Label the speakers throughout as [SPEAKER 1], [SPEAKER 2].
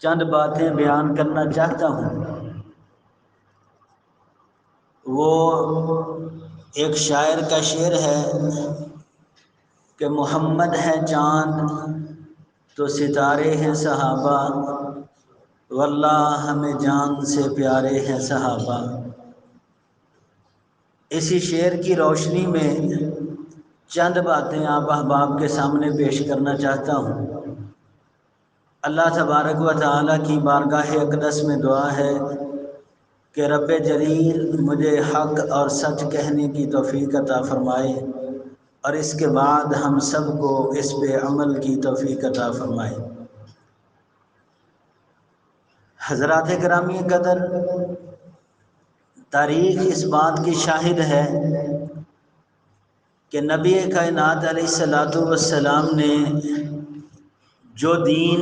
[SPEAKER 1] چند باتیں بیان کرنا چاہتا ہوں۔ وہ ایک شاعر کا شعر ہے کہ محمد ہے چاند تو ستارے ہیں صحابہ، واللہ ہمیں جان سے پیارے ہیں صحابہ۔ اسی شعر کی روشنی میں چند باتیں آپ احباب کے سامنے پیش کرنا چاہتا ہوں۔ اللہ تبارک و تعالیٰ کی بارگاہ اقدس میں دعا ہے کہ رب جلیل مجھے حق اور سچ کہنے کی توفیق عطا فرمائے، اور اس کے بعد ہم سب کو اس پہ عمل کی توفیق عطا فرمائے۔ حضرات گرامی قدر، تاریخ اس بات کی شاہد ہے کہ نبی کائنات علیہ الصلوۃ والسلام نے جو دین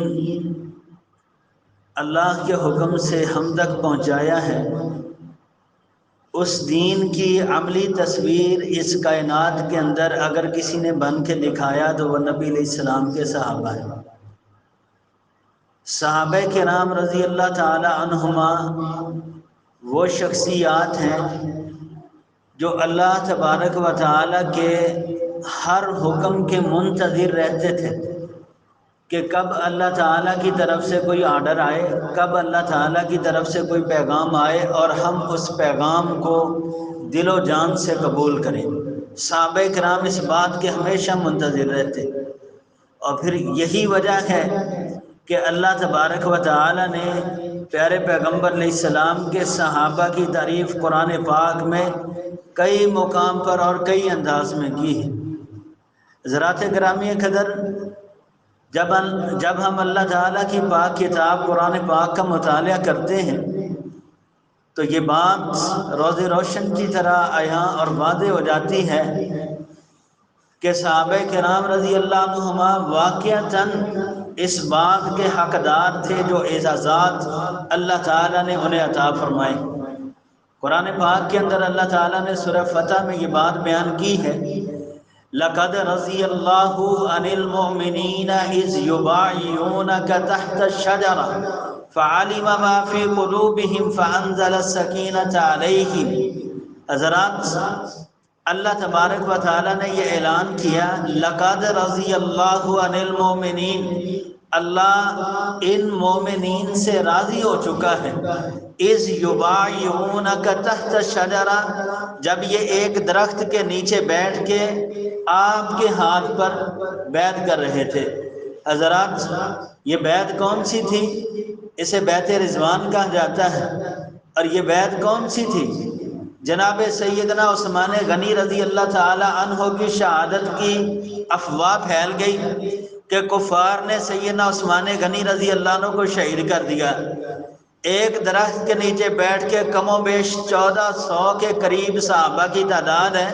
[SPEAKER 1] اللہ کے حکم سے ہم تک پہنچایا ہے، اس دین کی عملی تصویر اس کائنات کے اندر اگر کسی نے بن کے دکھایا تو وہ نبی علیہ السلام کے صحابہ ہیں۔ صحابہ کرام رضی اللہ تعالی عنہما وہ شخصیات ہیں جو اللہ تبارک و تعالی کے ہر حکم کے منتظر رہتے تھے کہ کب اللہ تعالیٰ کی طرف سے کوئی آرڈر آئے، کب اللہ تعالیٰ کی طرف سے کوئی پیغام آئے اور ہم اس پیغام کو دل و جان سے قبول کریں۔ صحابہ کرام اس بات کے ہمیشہ منتظر رہتے، اور پھر یہی وجہ ہے کہ اللہ تبارک و تعالیٰ نے پیارے پیغمبر علیہ السلام کے صحابہ کی تعریف قرآن پاک میں کئی مقام پر اور کئی انداز میں کی ہے۔ حضرات گرامی قدر، جب ہم اللہ تعالیٰ کی پاک کتاب قرآن پاک کا مطالعہ کرتے ہیں تو یہ بات روز روشن کی طرح عیاں اور واضح ہو جاتی ہے کہ صحابہ کرام رضی اللہ عنہما واقعتاً اس بات کے حقدار تھے جو اعزازات اللہ تعالیٰ نے انہیں عطا فرمائے۔ قرآن پاک کے اندر اللہ تعالیٰ نے سورہ فتح میں یہ بات بیان کی ہے، لَقَدْ رَضِيَ اللَّهُ عَنِ الْمُؤْمِنِينَ إِذْ يُبَايِعُونَكَ تَحْتَ الشَّجَرَةِ فَعَلِمَ مَا فِي قُلُوبِهِمْ فَأَنزَلَ السَّكِينَةَ عَلَيْهِمْ۔ حضرات، اللہ تبارک و تعالیٰ نے یہ اعلان کیا، لَقَدْ رَضِيَ اللَّهُ عَنِ الْمُؤْمِنِينَ، اللہ ان مومنین سے راضی ہو چکا ہے، اِذْ يُبَايِعُونَكَ تَحْتَ الشَّجَرَةِ، جب یہ ایک درخت کے نیچے بیٹھ کے آپ کے ہاتھ پر بیعت کر رہے تھے۔ حضرات، یہ بیعت کون سی تھی؟ اسے بیعت رضوان کہا جاتا ہے۔ اور یہ بیعت کون سی تھی؟ جناب سیدنا عثمان غنی رضی اللہ تعالی عنہ کی شہادت کی افواہ پھیل گئی کہ کفار نے سیدنا عثمان غنی رضی اللہ عنہ کو شہید کر دیا۔ ایک درخت کے نیچے بیٹھ کے کم و بیش 1400 کے قریب صحابہ کی تعداد ہے،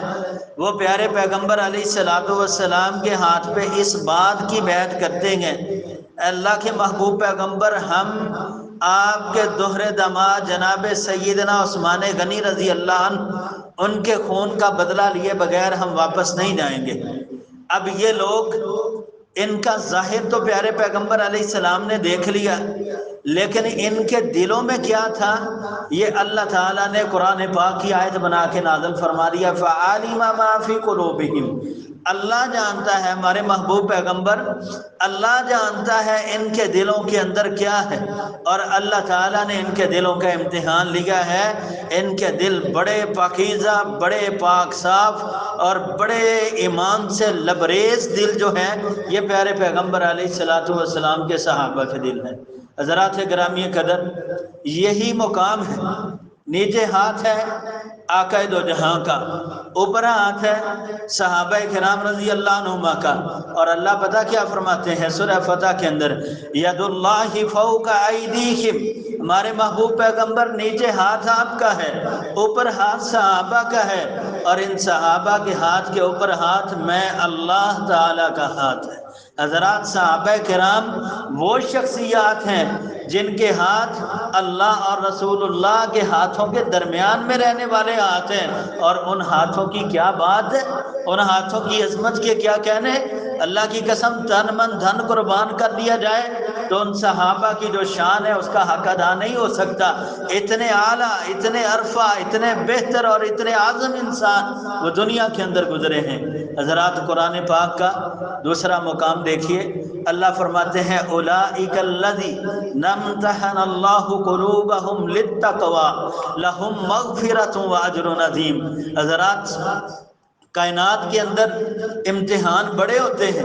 [SPEAKER 1] وہ پیارے پیغمبر علیہ الصلوۃ والسلام کے ہاتھ پہ اس بات کی بیعت کرتے ہیں، اللہ کے محبوب پیغمبر، ہم آپ کے دوہرے داماد جناب سیدنا عثمان غنی رضی اللہ عنہ ان کے خون کا بدلہ لیے بغیر ہم واپس نہیں جائیں گے۔ اب یہ لوگ، ان کا ظاہر تو پیارے پیغمبر علیہ السلام نے دیکھ لیا، لیکن ان کے دلوں میں کیا تھا یہ اللہ تعالیٰ نے قرآن پاک کی آیت بنا کے نازل فرما دیا، فَعَلِمَ مَا فِي قُلُوبِهِمْ۔ اللہ جانتا ہے، ہمارے محبوب پیغمبر، اللہ جانتا ہے ان کے دلوں کے اندر کیا ہے، اور اللہ تعالیٰ نے ان کے دلوں کا امتحان لیا ہے۔ ان کے دل بڑے پاکیزہ، بڑے پاک صاف اور بڑے ایمان سے لبریز دل جو ہیں، یہ پیارے پیغمبر علیہ الصلوۃ والسلام کے صحابہ کے دل ہیں۔ حضرات گرامی قدر، یہی مقام ہے۔ نیچے ہاتھ ہے آقا دو جہاں کا، اوپر ہاتھ ہے صحابہ کرام رضی اللہ عنہما کا، اور اللہ پتہ کیا فرماتے ہیں سورہ فتح کے اندر، ید اللہ فوق ایدیہم، ہمارے محبوب پیغمبر نیچے ہاتھ آپ کا ہے، اوپر ہاتھ صحابہ کا ہے، اور ان صحابہ کے ہاتھ کے اوپر ہاتھ میں اللہ تعالیٰ کا ہاتھ ہے۔ حضرات، صحابہ کرام وہ شخصیات ہیں جن کے ہاتھ اللہ اور رسول اللہ کے ہاتھوں کے درمیان میں رہنے والے ہاتھ ہیں، اور ان ہاتھوں کی کیا بات ہے، ان ہاتھوں کی عظمت کے کیا کہنے۔ اللہ کی قسم، تن من دھن قربان کر دیا جائے تو ان صحابہ کی جو شان ہے اس کا حق ادا نہیں ہو سکتا۔ اتنے اعلیٰ، اتنے عرفہ، اتنے بہتر اور اتنے اعظم انسان وہ دنیا کے اندر گزرے ہیں۔ حضرات قرآن پاک کا دوسرا مقام دیکھیے، اللہ فرماتے ہیں اولئک الذین امتحن اللہ قلوبہم للتقوی لہم مغفرۃ واجر عظیم۔ حضرات کائنات کے اندر امتحان بڑے ہوتے ہیں،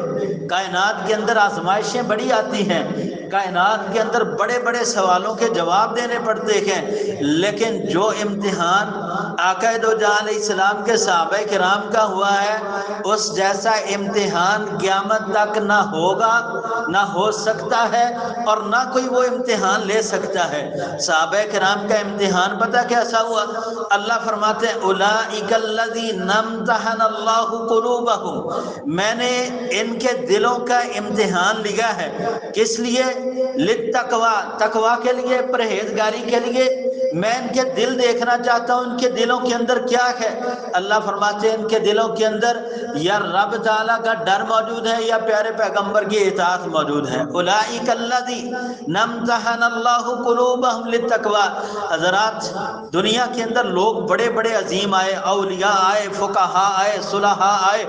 [SPEAKER 1] کائنات کے اندر آزمائشیں بڑی آتی ہیں، کائنات کے اندر بڑے بڑے سوالوں کے جواب دینے پڑتے ہیں، لیکن جو امتحان آقا دو جہاں علیہ السلام کے صحابہ کرام کا ہوا ہے اس جیسا امتحان قیامت تک نہ ہوگا، نہ ہو سکتا ہے، اور نہ کوئی وہ امتحان لے سکتا ہے۔ صحابہ کرام کا امتحان پتہ کیسا ہوا؟ اللہ فرماتے ہیں اولئک الذین امتحن اللہ قلوبہم، میں نے ان کے دلوں کا امتحان لیا ہے۔ کس لیے؟ للتقوی، تقوی کے لیے، پرہیزگاری کے لیے۔ میں ان کے دل دیکھنا چاہتا ہوں ان کے دلوں کے اندر کیا ہے۔ اللہ فرماتے ہیں ان کے دلوں کے اندر یا رب تعالیٰ کا ڈر موجود ہے یا پیارے پیغمبر کی اطاعت موجود ہے۔ اولئک الذین امتحن اللہ قلوبہم للتقوی۔ حضرات دنیا کے اندر لوگ بڑے بڑے عظیم آئے، اولیاء آئے، فقہاء آئے، صلحاء آئے،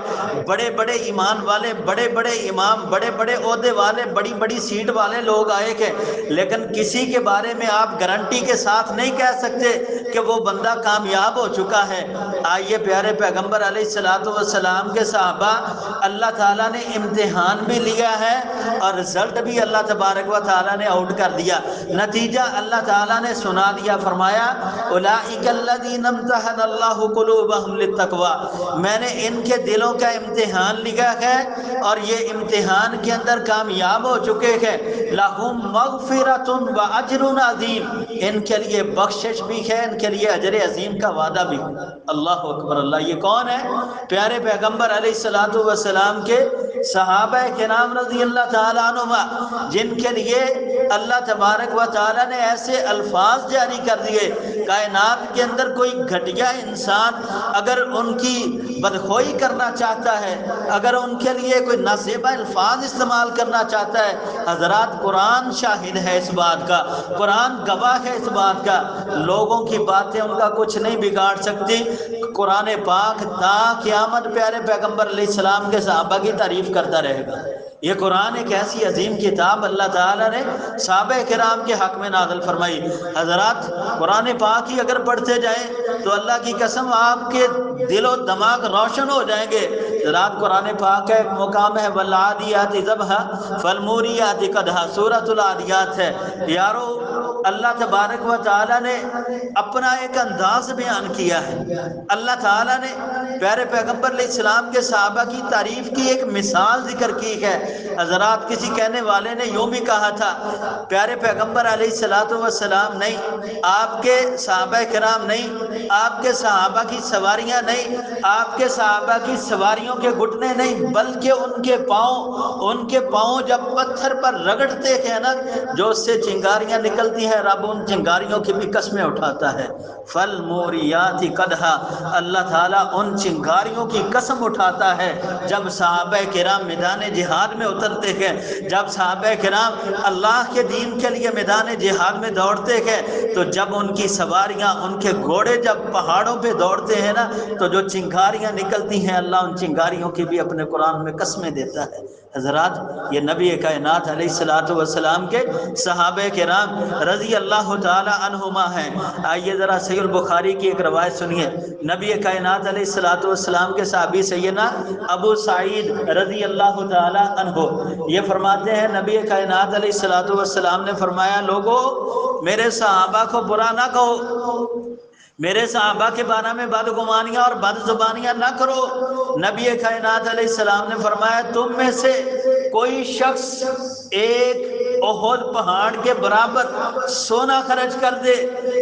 [SPEAKER 1] بڑے بڑے ایمان والے، بڑے بڑے امام، بڑے بڑے عہدے والے، بڑی بڑی سیٹ والے لوگ آئے کہ لیکن کسی کے بارے میں آپ گارنٹی کے ساتھ نہیں کہہ سکتے کہ وہ بندہ کامیاب ہو چکا ہے۔ آئیے پیارے پیغمبر علیہ الصلوۃ والسلام کے صحابہ، اللہ تعالیٰ نے امتحان بھی لیا ہے اور رزلٹ بھی اللہ تبارک و تعالیٰ نے آؤٹ کر دیا، نتیجہ اللہ تعالیٰ نے سنا دیا۔ فرمایا اولئک الذین امتحن اللہ قلوبہم للتقوی، میں نے ان کے دلوں کا امتحان لیا ہے اور یہ امتحان کے اندر کامیاب ہو چکے ہیں۔ لہم مغفرۃ واجر عظیم، ان کے لیے بخشش بھی ہے، ان کے لیے اجر عظیم کا وعدہ بھی۔ اللہ اکبر اللہ، یہ کون ہے؟ پیارے پیغمبر علیہ الصلوۃ والسلام کے صحابہ کرام رضی اللہ تعالیٰ عنہما، جن کے لیے اللہ تبارک و تعالیٰ نے ایسے الفاظ جاری کر دیے، کائنات کے اندر کوئی گھٹیا انسان اگر ان کی بدخوئی کرنا چاہتا ہے، اگر ان کے لیے کوئی نازیبا الفاظ استعمال کرنا چاہتا ہے، حضرات قرآن شاہد ہے اس بات کا، قرآن گواہ ہے اس بات کا، لوگوں کی باتیں ان کا کچھ نہیں بگاڑ سکتی۔ قرآن پاک تا قیامت پیارے پیغمبر علیہ السلام کے صحابہ کی تعریف کرتا رہے گا۔ یہ قرآن ایک ایسی عظیم کتاب اللہ تعالیٰ نے صحابہ کرام کے حق میں نازل فرمائی۔ حضرات قرآن پاک ہی اگر پڑھتے جائیں تو اللہ کی قسم آپ کے دل و دماغ روشن ہو جائیں گے۔ حضرات قرآن پاک کا ایک مقام ہے والعادیات ضبحا فالموریات قدحا، سورۃ العادیات ہے۔ یارو اللہ تبارک و تعالیٰ نے اپنا ایک انداز بیان کیا ہے، اللہ تعالیٰ نے پیارے پیغمبر علیہ السلام کے صحابہ کی تعریف کی ایک مثال ذکر کی ہے۔ حضرات کسی کہنے والے نے یوں بھی کہا تھا پیارے پیغمبر علیہ الصلوۃ والسلام نہیں، آپ کے صحابہ کرام نہیں، آپ کے صحابہ کی سواریاں نہیں، آپ کے صحابہ کی سواریوں کے گھٹنے نہیں، بلکہ ان کے پاؤں جب پتھر پر رگڑتے ہیں نا، جو اس سے چنگاریاں نکلتی ہیں، رب ان چنگاریوں کی بھی قسمیں اٹھاتا ہے۔ فالموریات قدحا، اللہ تعالیٰ ان چنگاریوں کی قسم اٹھاتا ہے جب صحابہ کرام میدان جہاد میں اترتے ہیں، جب صحابہ کرام اللہ کے دین کے لیے میدان جہاد میں دوڑتے ہیں، تو جب ان کی سواریاں، ان کے گھوڑے جب پہاڑوں پہ دوڑتے ہیں نا، تو جو چنگاریاں نکلتی ہیں اللہ ان چنگاریوں کی بھی اپنے قرآن میں قسمیں دیتا ہے۔ حضرات یہ نبی کائنات علیہ الصلوۃ والسلام کے صحابہ کرام رضی اللہ تعالی عنہما ہیں۔ آئیے ذرا صحیح البخاری کی ایک روایت سنیے، نبی کائنات علیہ الصلوۃ والسلام کے صحابی سیدنا ابو سعید رضی اللہ تعالی عنہ یہ فرماتے ہیں نبی کائنات علیہ الصلوۃ والسلام نے فرمایا لوگو میرے صحابہ کو برا نہ کہو، میرے صحابہ کے بارے میں بدگمانیاں اور بد زبانیاں نہ کرو۔ نبی کائنات علیہ السلام نے فرمایا تم میں سے کوئی شخص ایک احد پہاڑ کے برابر سونا خرچ کر دے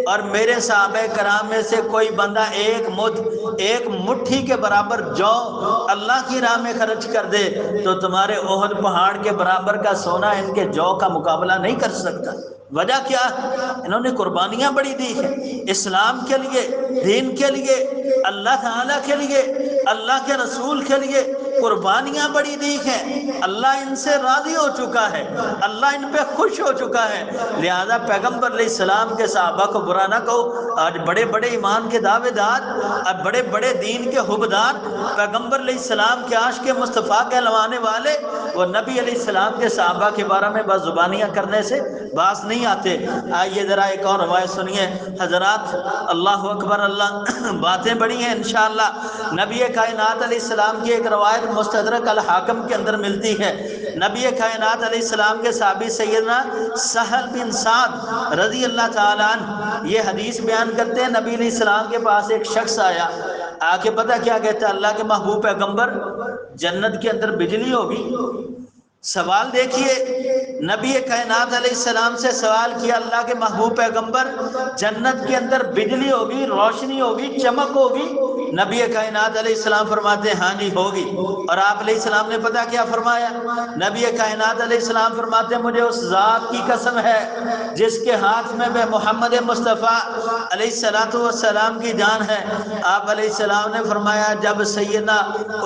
[SPEAKER 1] اور میرے صحابہ کرام میں سے کوئی بندہ ایک مٹھی کے برابر جو اللہ کی راہ میں خرچ کر دے تو تمہارے احد پہاڑ کے برابر کا سونا ان کے جو کا مقابلہ نہیں کر سکتا۔ وجہ کیا؟ انہوں نے قربانیاں بڑی دی ہیں اسلام کے لیے، دین کے لیے، اللہ تعالیٰ کے لیے، اللہ کے رسول کے لیے۔ قربانیاں بڑی دی ہیں، اللہ ان سے راضی ہو چکا ہے، اللہ ان پہ خوش ہو چکا ہے، لہذا پیغمبر علیہ السلام کے صحابہ کو برا نہ کہو۔ آج بڑے بڑے ایمان کے دعوے دار اور بڑے بڑے دین کے حبدار پیغمبر علیہ السلام کے عاشق مصطفیٰ کہلوانے والے، وہ نبی علیہ السلام کے صحابہ کے بارے میں بس زبانیاں کرنے سے باز نہیں آتے۔ آئیے ذرا ایک اور روایت سنیے حضرات، اللہ اکبر، اللہ باتیں بڑی ہیں انشاءاللہ۔ نبی کائنات علیہ السلام کی ایک روایت مستدرک الحاکم کے اندر ملتی ہے، نبی کائنات علیہ السلام کے صحابی سیدنا سہل بن سعد رضی اللہ تعالیٰ عنہ یہ حدیث بیان کرتے ہیں، نبی علیہ السلام کے پاس ایک شخص آیا، آ کے پتہ کیا کہتا ہے، اللہ کے محبوب پیغمبر جنت کے اندر بجلی ہوگی؟ سوال دیکھیے، نبی کائنات علیہ السلام سے سوال کیا، اللہ کے محبوب پیغمبر جنت کے اندر بجلی ہوگی، روشنی ہوگی، چمک ہوگی؟ نبی کائنات علیہ السلام فرماتے ہیں ہاں جی ہوگی۔ اور آپ علیہ السلام نے پتہ کیا فرمایا؟ نبی کائنات علیہ السلام فرماتے ہیں مجھے اس ذات کی قسم ہے جس کے ہاتھ میں محمد مصطفیٰ علیہ السلام کی جان ہے۔ آپ علیہ السلام نے فرمایا جب سیدنا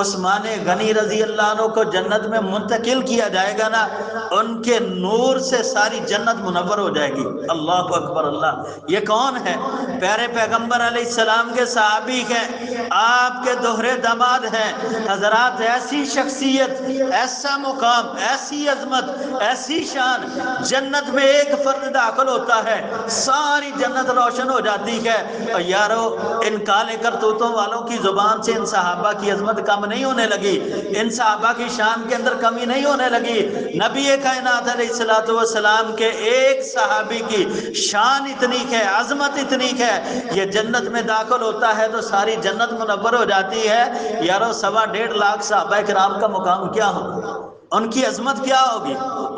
[SPEAKER 1] عثمان غنی رضی اللہ عنہ کو جنت میں منتقل کیا جائے گا نا، ان کے نور سے ساری جنت منور ہو جائے گی۔ اللہ اکبر اللہ، یہ کون ہے؟ پیارے پیغمبر علیہ السلام کے صحابی ہیں، آپ کے دوہرے داماد ہیں حضرات۔ ایسی شخصیت، ایسا مقام، ایسی عظمت، ایسی شان، جنت میں ایک فرد داخل ہوتا ہے ساری جنت روشن ہو جاتی ہے۔ اور یارو ان کالے کرتوتوں والوں کی زبان سے ان صحابہ کی عظمت کم نہیں ہونے لگی، ان صحابہ کی شان کے اندر کمی نہیں ہونے لگی۔ نبی کائنات علیہ السلام کے ایک صحابی کی شان اتنی ہے، عظمت اتنی ہے، یہ جنت میں داخل ہوتا ہے تو ساری جنت منور ہو جاتی ہے۔ یارو 1.5 لاکھ صحابہ کرام کا مقام کیا ہوگا، ان کی عظمت کیا ہوگی،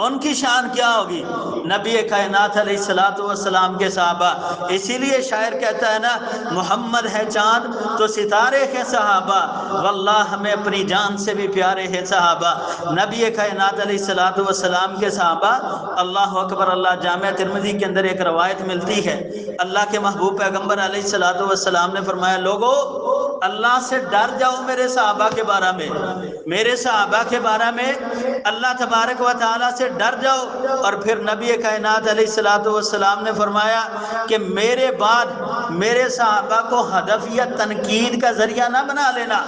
[SPEAKER 1] ان کی شان کیا ہوگی؟ نبی کائنات علیہ السلام کے صحابہ، اسی لیے شاعر کہتا ہے نا، محمد ہے چاند تو ستارے ہیں صحابہ، واللہ ہمیں اپنی جان سے بھی پیارے ہیں صحابہ۔ نبی کائنات علیہ السلام کے صحابہ، اللہ اکبر اللہ، جامع ترمذی کے اندر ایک روایت ملتی ہے، اللہ کے محبوب پیغمبر علیہ السلام نے فرمایا لوگو اللہ سے ڈر جاؤ، میرے صحابہ کے بارے میں، میرے صحابہ کے بارے میں اللہ تبارک و تعالیٰ سے ڈر جاؤ۔ اور پھر نبی کائنات علیہ السلام نے فرمایا کہ میرے بعد میرے صحابہ کو ہدف یا تنقید کا ذریعہ نہ بنا لینا۔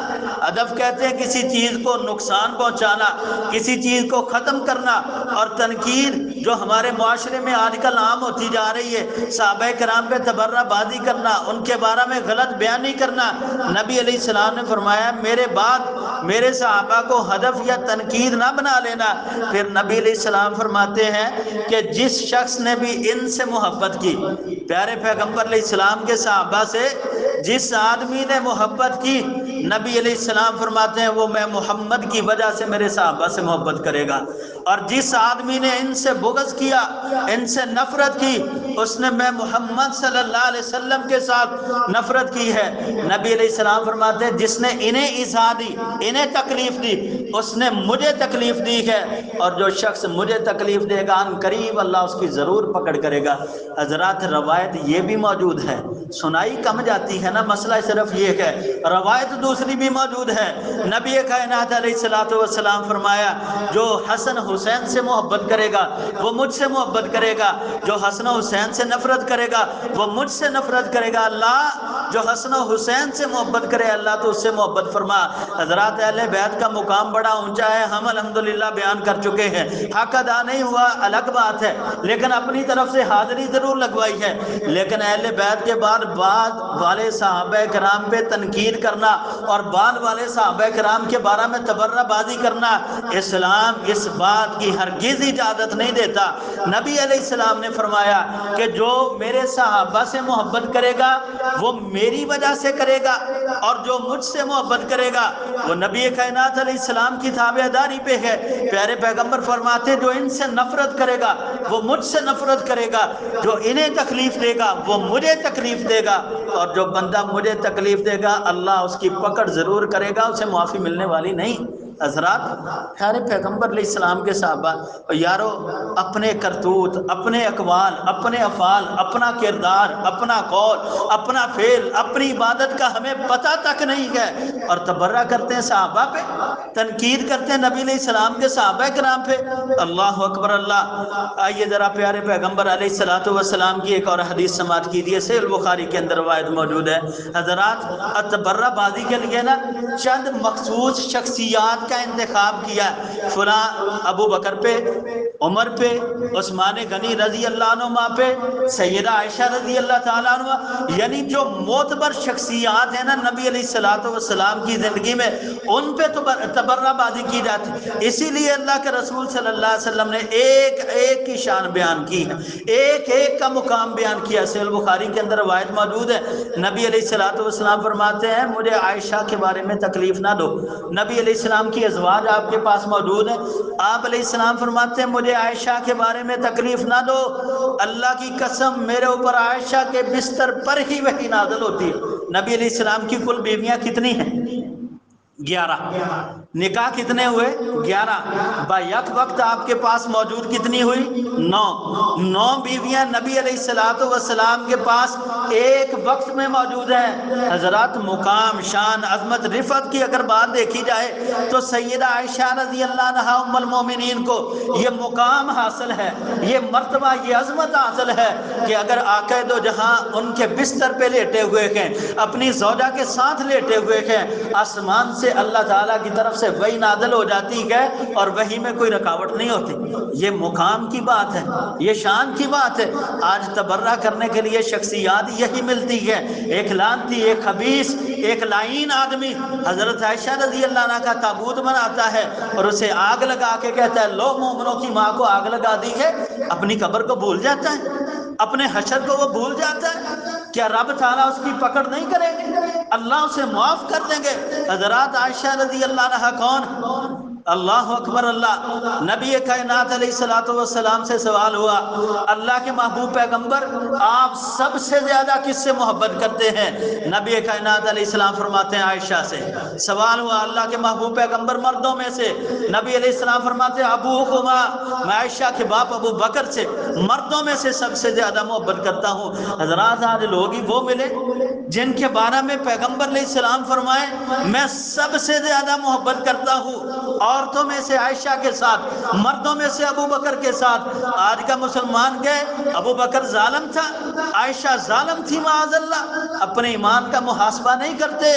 [SPEAKER 1] ہدف کہتے ہیں کسی چیز کو نقصان پہنچانا، کسی چیز کو ختم کرنا، اور تنقید جو ہمارے معاشرے میں آج کل عام ہوتی جا رہی ہے، صحابہ کرام پہ تبرہ بازی کرنا، ان کے بارے میں غلط بیانی کرنا۔ نبی علیہ السلام نے فرمایا میرے بعد میرے صحابہ کو ہدف یا تنقید نہ بنا لینا۔ پھر نبی علیہ السلام فرماتے ہیں کہ جس شخص نے بھی ان سے محبت کی، پیارے پیغمبر علیہ السلام کے صحابہ سے جس آدمی نے محبت کی، نبی علیہ السلام فرماتے ہیں وہ میں محمد کی وجہ سے میرے صحابہ سے محبت کرے گا، اور جس آدمی نے ان سے بغض کیا، ان سے نفرت کی، اس نے میں محمد صلی اللہ علیہ وسلم کے ساتھ نفرت کی ہے۔ نبی علیہ السلام فرماتے ہیں جس نے انہیں ایذا دی، انہیں تکلیف دی، اس نے مجھے تکلیف دی ہے، اور جو شخص مجھے تکلیف دے گا ان قریب اللہ اس کی ضرور پکڑ کرے گا۔ حضرات روایت یہ بھی موجود ہے، سنائی کم جاتی ہے نا، مسئلہ صرف یہ ہے، روایت دوسری بھی موجود ہے۔ نبی کائنات علیہ السلام فرمایا جو حسن حسین سے محبت کرے گا وہ مجھ سے محبت کرے گا، جو حسن حسین سے نفرت کرے گا وہ مجھ سے نفرت کرے گا۔ اللہ جو حسن حسین سے محبت کرے اللہ تو اس سے محبت فرما۔ حضرات اہل بیت کا مقام بڑا اونچا ہے، ہم الحمدللہ بیان کر چکے ہیں، حق ادا نہیں ہوا الگ بات ہے، لیکن اپنی طرف سے حاضری ضرور لگوائی ہے۔ لیکن اہل بیت کے بعد والے صحابہ کرام پہ تنقید کرنا اور بعد والے صحابہ کرام کے بارے میں تبرہ بازی کرنا، اسلام اس بات کی ہرگز اجازت نہیں دیتا۔ نبی علیہ السلام نے فرمایا کہ جو میرے صحابہ سے محبت کرے گا وہ میری وجہ سے کرے گا، اور جو مجھ سے محبت کرے گا وہ نبی کائنات علیہ السلام کی تابعداری پہ ہے۔ پیارے پیغمبر فرماتے جو ان سے نفرت کرے گا وہ مجھ سے نفرت کرے گا، جو انہیں تکلیف دے گا وہ مجھے تکلیف دے گا، اور جو بندہ مجھے تکلیف دے گا اللہ اس کی پکڑ ضرور کرے گا، اسے معافی ملنے والی نہیں۔ حضرات پیارے پیغمبر علیہ السلام کے صحابہ، یارو اپنے کرتوت، اپنے اقوال، اپنے افعال، اپنا کردار، اپنا قول، اپنا فعل، اپنی عبادت کا ہمیں پتہ تک نہیں ہے، اور تبرہ کرتے ہیں صحابہ پہ، تنقید کرتے ہیں نبی علیہ السلام کے صحابہ کرام پہ۔ اللہ اکبر اللہ۔ آئیے ذرا پیارے پیغمبر علیہ الصلوۃ والسلام کی ایک اور حدیث سماعت کیجیے، صحیح البخاری کے اندر روایت موجود ہے۔ حضرات تبرہ بازی کے لیے نا چند مخصوص شخصیات کا انتخاب کیا، فلاں ابو بکر پہ، عمر پہ، عثمان غنی رضی اللہ عنہ پہ، سیدہ عائشہ رضی اللہ تعالیٰ عنہ، یعنی جو معتبر شخصیات ہیں نا نبی علیہ الصلوۃ والسلام کی زندگی میں، ان پہ تبرہ بازی کی جاتی۔ اسی لیے اللہ کے رسول صلی اللہ علیہ وسلم نے ایک ایک کی شان بیان کی ہے، ایک ایک کا مقام بیان کیا۔ صحیح البخاری کے اندر روایت موجود ہے، نبی علیہ الصلوۃ والسلام فرماتے ہیں مجھے عائشہ کے بارے میں تکلیف نہ دو۔ نبی علیہ السلام کی ازواج آپ کے پاس موجود ہیں، آپ علیہ السلام فرماتے ہیں مجھے عائشہ کے بارے میں تکلیف نہ دو، اللہ کی قسم میرے اوپر عائشہ کے بستر پر ہی وحی نازل ہوتی ہے۔ نبی علیہ السلام کی کل بیویاں کتنی ہیں؟ 11۔ نکاح کتنے ہوئے؟ 11۔ با یک وقت آپ کے پاس موجود کتنی ہوئی؟ 9 بیویاں نبی علیہ الصلوۃ والسلام کے پاس ایک وقت میں موجود ہیں۔ حضرات مقام، شان، عظمت، رفعت کی اگر بات دیکھی جائے تو سیدہ عائشہ رضی اللہ عنہا ام المومنین کو یہ مقام حاصل ہے، یہ مرتبہ، یہ عظمت حاصل ہے کہ اگر آقا دو جہاں ان کے بستر پہ لیٹے ہوئے ہیں، اپنی زوجہ کے ساتھ لیٹے ہوئے ہیں، آسمان سے اللہ تعالیٰ کی طرف سے وحی نازل ہو جاتی ہے اور وحی میں کوئی رکاوٹ نہیں ہوتی۔ یہ مقام کی بات ہے، یہ شان کی بات ہے۔ آج تبرہ کرنے کے لیے شخصیات یہی ملتی ہے، ایک لعنتی، ایک خبیث، ایک لعین آدمی حضرت عائشہ رضی اللہ عنہ کا تابوت بناتا ہے اور اسے آگ لگا کے کہتا ہے لو مومنوں کی ماں کو آگ لگا دی ہے، اپنی قبر کو بھول جاتا ہے، اپنے حشر کو وہ بھول جاتا ہے۔ کیا رب تعالیٰ اس کی پکڑ نہیں کریں گے؟ اللہ اسے معاف کر دیں گے۔ حضرات عائشہ رضی اللہ عنہا کون؟ اللہ اکبر اللہ۔ نبی کائنات علیہ الصلوۃ والسلام سے سوال ہوا اللہ کے محبوب پیغمبر آپ سب سے زیادہ کس سے محبت کرتے ہیں؟ نبی کائنات علیہ السلام فرماتے ہیں عائشہ سے۔ سوال ہوا اللہ کے محبوب پیغمبر مردوں میں سے؟ نبی علیہ السلام فرماتے ہیں ابوہما، میں عائشہ کے باپ ابو بکر سے مردوں میں سے سب سے زیادہ محبت کرتا ہوں۔ حضرات آج لوگ ہی وہ ملے جن کے بارے میں پیغمبر علیہ السلام فرمائے میں سب سے زیادہ محبت کرتا ہوں، عورتوں میں سے عائشہ کے ساتھ، مردوں میں سے ابو بکر کے ساتھ۔ آج کا مسلمان گئے ابو بکر ظالم تھا، عائشہ ظالم تھی معاذ اللہ، اپنے ایمان کا محاسبہ نہیں کرتے۔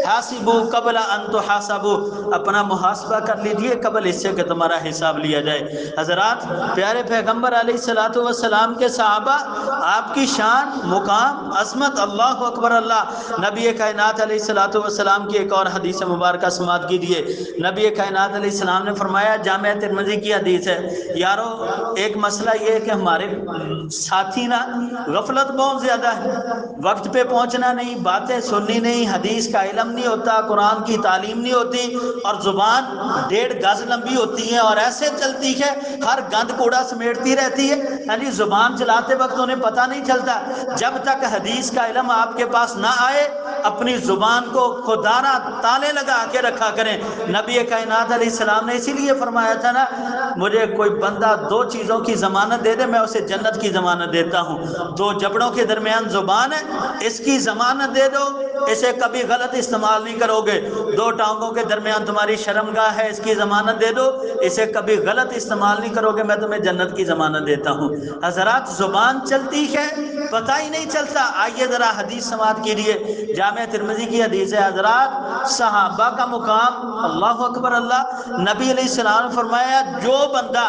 [SPEAKER 1] حاسبو قبل ان تحاسبو، اپنا محاسبہ کر لیجئے قبل اس سے کہ تمہارا حساب لیا جائے۔ حضرات پیارے پیغمبر علیہ الصلوۃ والسلام کے صحابہ، آپ کی شان، مقام، عظمت، اللہ اکبر اللہ۔ نبی کائنات علیہ الصلوۃ والسلام کی ایک اور حدیث مبارکہ سماعت کیجیے۔ نبی کائنات علیہ السلام نے فرمایا، جامعہ ترمذی کی حدیث ہے، یارو ایک مسئلہ یہ ہے کہ ہمارے ساتھی نا غفلت بہت زیادہ ہے، وقت پہ پہنچنا نہیں، باتیں سننی نہیں، حدیث کا علم نہیں ہوتا، قرآن کی تعلیم نہیں ہوتی، اور زبان 1.5 گز لمبی ہوتی ہے اور ایسے چلتی ہے ہر گند کوڑا سمیٹتی رہتی ہے، یعنی زبان چلاتے وقت انہیں پتہ نہیں چلتا۔ جب تک حدیث کا علم آپ کے پاس نہ آئے اپنی زبان کو خوددارہ تالے لگا کے رکھا کریں۔ نبی کائنات علیہ السلام نے اسی لیے فرمایا تھا نا مجھے کوئی بندہ 2 چیزوں کی ضمانت دے دے میں اسے جنت کی ضمانت دیتا ہوں۔ 2 جبڑوں کے درمیان زبان ہے، اس کی ضمانت دے دو، اسے کبھی غلط استعمال نہیں کرو گے۔ 2 ٹانگوں کے درمیان تمہاری شرمگاہ ہے، اس کی ضمانت دے دو، اسے کبھی غلط استعمال نہیں کرو گے، میں تمہیں جنت کی ضمانت دیتا ہوں۔ حضرات زبان چلتی ہے پتہ ہی نہیں چلتا۔ آئیے ذرا حدیث سماعت کیجیے، جامعہ ترمذی کی حدیث ہے۔ حضرات صحابہ کا مقام، اللہ اکبر اللہ۔ نبی علیہ السلام نے فرمایا جو بندہ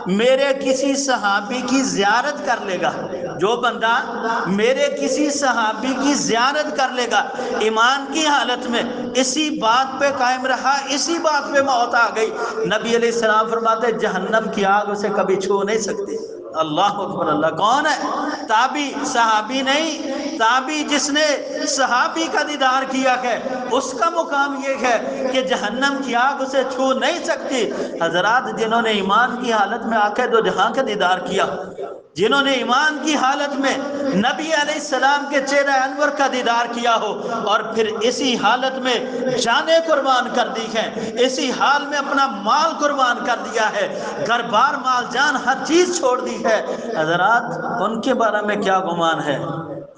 [SPEAKER 1] میرے کسی صحابی کی زیارت کر لے گا، جو بندہ میرے کسی صحابی کی زیارت کر لے گا، ایمان کی حالت میں اسی بات پہ قائم رہا، اسی بات پہ موت آ گئی، نبی علیہ السلام فرماتے جہنم کی آگ اسے کبھی چھو نہیں سکتی۔ اللہ اکبر اللہ۔ کون ہے؟ تابعی، صحابی نہیں، تابعی جس نے صحابی کا دیدار کیا ہے اس کا مقام یہ ہے کہ جہنم کی آگ اسے چھو نہیں سکتی۔ حضرات جنہوں نے ایمان کی حالت میں آ کے دو جہاں کا دیدار کیا، جنہوں نے ایمان کی حالت میں نبی علیہ السلام کے چہرہ انور کا دیدار کیا ہو اور پھر اسی حالت میں جانیں قربان کر دی ہے، اسی حال میں اپنا مال قربان کر دیا ہے، گھر بار مال جان ہر چیز چھوڑ دی ہے، حضرات ان کے بارے میں کیا گمان ہے؟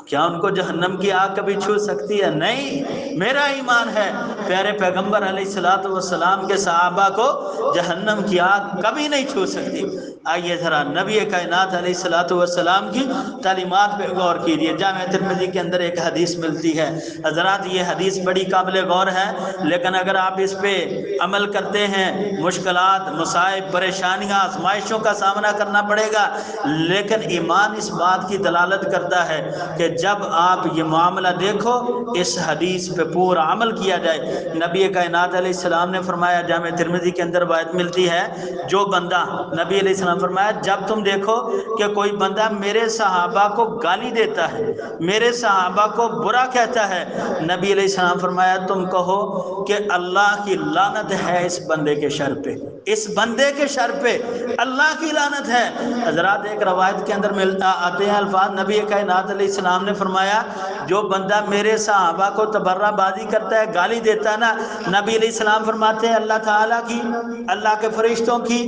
[SPEAKER 1] کیا ان کو جہنم کی آگ کبھی چھو سکتی ہے؟ نہیں۔ میرا ایمان ہے پیارے پیغمبر علیہ السلام کے صحابہ کو جہنم کی آگ کبھی نہیں چھو سکتی۔ آئیے ذرا نبی کائنات علیہ السلام کی تعلیمات پہ غور کیجیے۔ جامع ترمذی کے اندر ایک حدیث ملتی ہے، حضرات یہ حدیث بڑی قابل غور ہے، لیکن اگر آپ اس پہ عمل کرتے ہیں مشکلات، مصائب، پریشانیاں، آزمائشوں کا سامنا کرنا پڑے گا، لیکن ایمان اس بات کی دلالت کرتا ہے کہ جب آپ یہ معاملہ دیکھو اس حدیث پہ پورا عمل کیا جائے۔ نبی کائنات علیہ السلام نے فرمایا، جامع ترمذی کے اندر روایت ملتی ہے، جو بندہ، نبی علیہ السلام فرمایا جب تم دیکھو کہ کوئی بندہ میرے صحابہ کو گالی دیتا ہے، میرے صحابہ کو برا کہتا ہے، نبی علیہ السلام فرمایا تم کہو کہ اللہ کی لعنت ہے اس بندے کے شر پہ، اس بندے کے شر پہ اللہ کی لعنت ہے۔ حضرات ایک روایت کے اندر آتے ہیں الفاظ، نبی کائنات علیہ السلام نے فرمایا جو بندہ میرے صحابہ کو تبرہ بازی کرتا ہے، گالی دیتا ہے نا، نبی علیہ السلام فرماتے ہیں اللہ تعالیٰ کی، اللہ کے فرشتوں کی،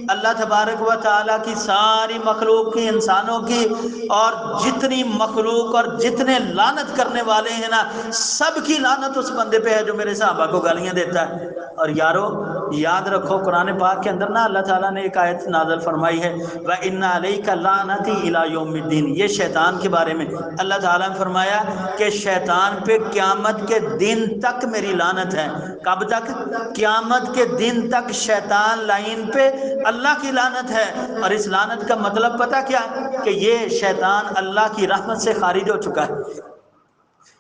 [SPEAKER 1] اللہ تبارک و تعالیٰ کی، ساری مخلوق کی، انسانوں کی، اور جتنی مخلوق اور جتنے لعنت کرنے والے ہیں نا، سب کی لعنت اس بندے پہ ہے جو میرے صحابہ کو گالیاں دیتا ہے۔ اور یارو یاد رکھو قرآن پاک کے اندر نا اللہ تعالیٰ نے ایک آیت نازل فرمائی ہے وَإِنَّ عَلَيْكَ لَعْنَتِي إِلَى يَوْمِ الدِّينِ، یہ شیطان کے بارے میں اللہ تعالیٰ نے فرمایا کہ شیطان پہ قیامت کے دن تک میری لعنت ہے۔ کب تک؟ قیامت کے دن تک شیطان لائن پہ اللہ کی لعنت ہے۔ اور اس لعنت کا مطلب پتہ کیا ہے؟ کہ یہ شیطان اللہ کی رحمت سے خارج ہو چکا ہے،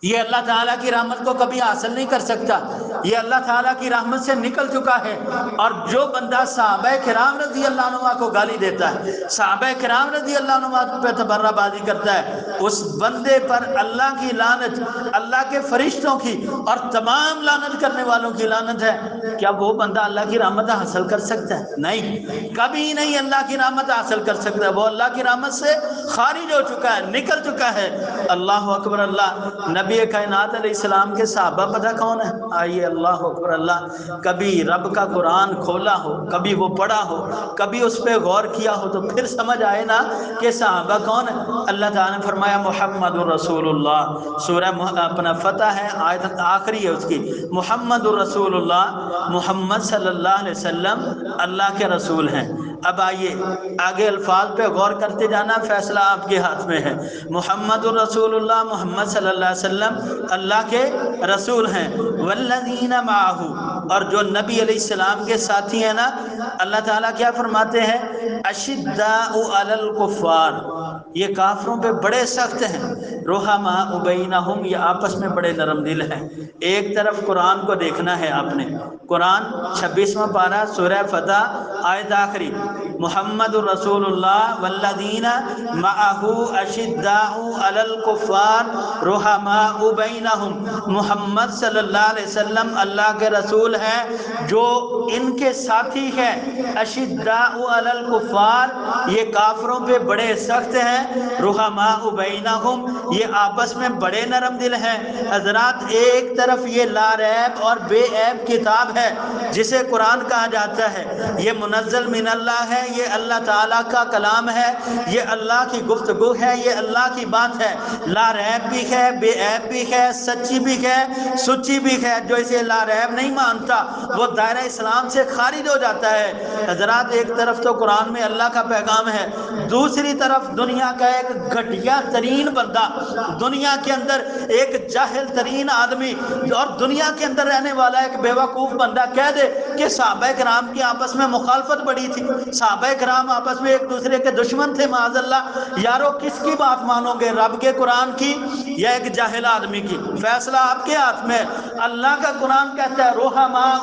[SPEAKER 1] یہ اللہ تعالیٰ کی رحمت کو کبھی حاصل نہیں کر سکتا، یہ اللہ تعالیٰ کی رحمت سے نکل چکا ہے۔ اور جو بندہ صحابہ کرام رضی اللہ عنہ کو گالی دیتا ہے، صحابہ کرام رضی اللہ عنہ پہ تبرہ بازی کرتا ہے، اس بندے پر اللہ کی لعنت، اللہ کے فرشتوں کی اور تمام لعنت کرنے والوں کی لعنت ہے۔ کیا وہ بندہ اللہ کی رحمت حاصل کر سکتا ہے؟ نہیں، کبھی نہیں اللہ کی رحمت حاصل کر سکتا ہے، وہ اللہ کی رحمت سے خارج ہو چکا ہے، نکل چکا ہے۔ اللہ اکبر اللہ۔ نبی کائنات علیہ السلام کے صحابہ پتہ کون ہے؟ آئیے اللہ اکبر اللہ، کبھی رب کا قرآن کھولا ہو، کبھی وہ پڑھا ہو، کبھی اس پہ غور کیا ہو تو پھر سمجھ آئے نا کہ صحابہ کون ہے۔ اللہ تعالیٰ نے فرمایا محمد الرسول اللہ، سورہ اپنا فتح ہے، آیت آخری ہے اس کی، محمد الرسول اللہ، محمد صلی اللہ علیہ وسلم اللہ کے رسول ہیں۔ اب آئیے آگے الفاظ پہ غور کرتے جانا، فیصلہ آپ کے ہاتھ میں ہے۔ محمد الرسول اللہ، محمد صلی اللہ علیہ وسلم اللہ کے رسول ہیں۔ والذین معہ، اور جو نبی علیہ السلام کے ساتھی ہیں نا، اللہ تعالیٰ کیا فرماتے ہیں؟ اشداء علی الکفار، یہ کافروں پہ بڑے سخت ہیں، رحماء بینہم، یہ آپس میں بڑے نرم دل ہیں۔ ایک طرف قرآن کو دیکھنا ہے آپ نے، قرآن 26واں پارہ سورہ فتح آیت آخری، محمد الرسول اللہ والذین معہ اشداء علی الکفار رحماء بینہم، محمد صلی اللہ علیہ وسلم اللہ کے رسول ہیں جو ان کے ساتھی ہیں، اشداء علی الکفار، یہ کافروں پہ بڑے سخت ہیں، رحماء بینہم، یہ آپس میں بڑے نرم دل ہیں۔ حضرات ایک طرف یہ لا ریب اور بے عیب کتاب ہے جسے قرآن کہا جاتا ہے، یہ منزل من اللہ ہے، یہ اللہ تعالیٰ کا کلام ہے، یہ اللہ کی گفتگو ہے، یہ اللہ کی بات ہے، لا ریب بھی ہے، بے عیب بھی ہے، سچی بھی ہے، سچی بھی ہے۔ جو اسے لا ریب نہیں مانتا وہ دائرہ اسلام سے خارج ہو جاتا ہے۔ حضرات ایک طرف تو قرآن میں اللہ کا پیغام ہے، دوسری طرف دنیا کا ایک گھٹیا ترین بندہ، دنیا کے اندر ایک جاہل ترین آدمی اور دنیا کے اندر رہنے والا ایک بیوقوف بندہ کہہ دے کہ صحابہ کرام کی آپس میں مخالفت بڑی تھی، صحابہ کرام آپس میں ایک دوسرے کے دشمن تھے، معاذ اللہ۔ یارو کس کی بات مانو گے، رب کے قرآن کی یا ایک جاہل آدمی کی؟ فیصلہ آپ کے ہاتھ میں۔ اللہ کا قرآن کہتا ہے رحماء